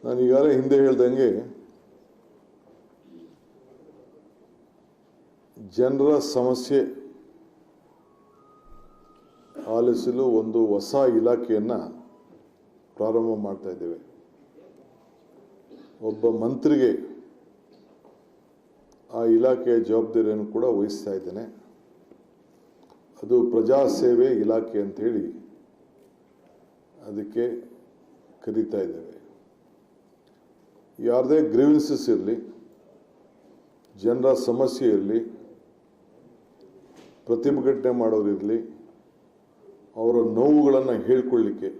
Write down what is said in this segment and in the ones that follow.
ನಾನು ಈಗಾಗಲೇ ಹಿಂದೆ ಹೇಳ್ದಂಗೆ ಜನರ ಸಮಸ್ಯೆ ಆಲಿಸಲು ಒಂದು ಹೊಸ ಇಲಾಖೆಯನ್ನು ಪ್ರಾರಂಭ ಮಾಡ್ತಾ ಇದ್ದೇವೆ. ಒಬ್ಬ ಮಂತ್ರಿಗೆ ಆ ಇಲಾಖೆಯ ಜವಾಬ್ದಾರಿಯನ್ನು ಕೂಡ ವಹಿಸ್ತಾ ಇದ್ದೇನೆ. ಅದು ಪ್ರಜಾಸೇವೆ ಇಲಾಖೆ ಅಂತೇಳಿ ಅದಕ್ಕೆ ಕರೀತಾ ಇದ್ದೇವೆ. ಯಾರದೇ ಗ್ರೀವೆನ್ಸಸ್ ಇರಲಿ, ಜನರ ಸಮಸ್ಯೆ ಇರಲಿ, ಪ್ರತಿಭಟನೆ ಮಾಡೋರಿರಲಿ, ಅವರ ನೋವುಗಳನ್ನು ಹೇಳ್ಕೊಳ್ಳಿಕ್ಕೆ,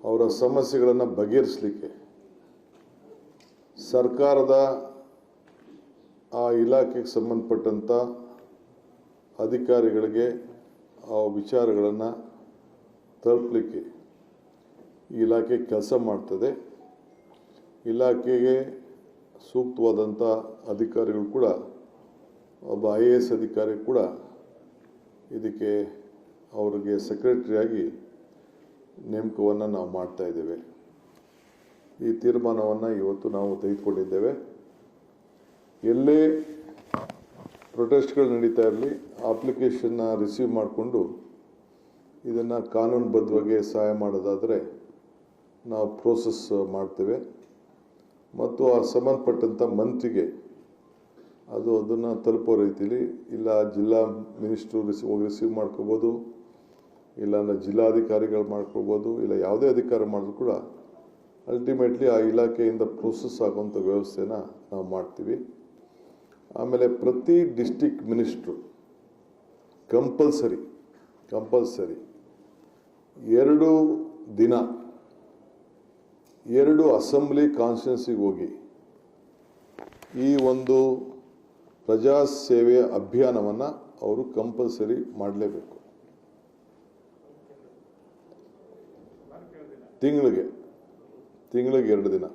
ಅವರ ಸಮಸ್ಯೆಗಳನ್ನು ಬಗೆಹರಿಸಲಿಕ್ಕೆ ಸರ್ಕಾರದ ಆ ಇಲಾಖೆಗೆ ಸಂಬಂಧಪಟ್ಟಂಥ ಅಧಿಕಾರಿಗಳಿಗೆ ಆ ವಿಚಾರಗಳನ್ನು ತಲುಪಲಿಕ್ಕೆ ಈ ಇಲಾಖೆ ಕೆಲಸ ಮಾಡ್ತದೆ. ಇಲಾಖೆಗೆ ಸೂಕ್ತವಾದಂಥ ಅಧಿಕಾರಿಗಳು ಕೂಡ, ಒಬ್ಬ IAS ಅಧಿಕಾರಿ ಕೂಡ ಇದಕ್ಕೆ ಅವರಿಗೆ ಸೆಕ್ರೆಟರಿಯಾಗಿ ನೇಮಕವನ್ನು ನಾವು ಮಾಡ್ತಾ ಇದ್ದೇವೆ. ಈ ತೀರ್ಮಾನವನ್ನು ಇವತ್ತು ನಾವು ತೆಗೆದುಕೊಂಡಿದ್ದೇವೆ. ಎಲ್ಲೇ ಪ್ರೊಟೆಸ್ಟ್ಗಳು ನಡೀತಾ ಇರಲಿ, ಅಪ್ಲಿಕೇಶನ್ನ ರಿಸೀವ್ ಮಾಡಿಕೊಂಡು ಇದನ್ನು ಕಾನೂನುಬದ್ಧವಾಗಿ ಸಹಾಯ ಮಾಡೋದಾದರೆ ನಾವು ಪ್ರೋಸೆಸ್ ಮಾಡ್ತೇವೆ ಮತ್ತು ಆ ಸಂಬಂಧಪಟ್ಟಂಥ ಮಂತ್ರಿಗೆ ಅದನ್ನು ತಲುಪೋ ರೀತಿಯಲ್ಲಿ, ಇಲ್ಲ ಜಿಲ್ಲಾ ಮಿನಿಸ್ಟ್ರು ರಿಸೀವ್ ಮಾಡ್ಕೋಬೋದು, ಇಲ್ಲಾಂದರೆ ಜಿಲ್ಲಾಧಿಕಾರಿಗಳು ಮಾಡ್ಕೊಳ್ಬೋದು, ಇಲ್ಲ ಯಾವುದೇ ಅಧಿಕಾರ ಮಾಡಿದ್ರು ಕೂಡ ಅಲ್ಟಿಮೇಟ್ಲಿ ಆ ಇಲಾಖೆಯಿಂದ ಪ್ರೋಸೆಸ್ ಆಗುವಂಥ ವ್ಯವಸ್ಥೆನ ನಾವು ಮಾಡ್ತೀವಿ. ಆಮೇಲೆ ಪ್ರತಿ ಡಿಸ್ಟಿಕ್ ಮಿನಿಸ್ಟ್ರು ಕಂಪಲ್ಸರಿ 2 ದಿನ 2 ಅಸೆಂಬ್ಲಿ ಕಾನ್ಸ್ಟಿಟ್ಯೂನ್ಸಿಗೆ ಹೋಗಿ ಈ ಒಂದು ಪ್ರಜಾಸೇವೆ ಅಭಿಯಾನವನ್ನು ಅವರು ಕಂಪಲ್ಸರಿ ಮಾಡಲೇಬೇಕು. ತಿಂಗಳಿಗೆ 2 ದಿನ,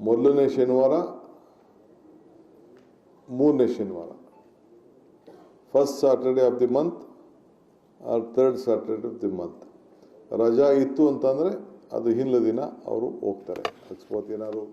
ಮೊದಲನೇ ಶನಿವಾರ, 3ನೇ ಶನಿವಾರ, first Saturday of the month R third Saturday of the month. ರಜಾ ಇತ್ತು ಅಂತಂದರೆ ಅದು ಹಿಂದಿನ ದಿನ ಅವರು ಹೋಗ್ತಾರೆ. ಅಕಸ್ಮಾತ್ ಏನಾದ್ರು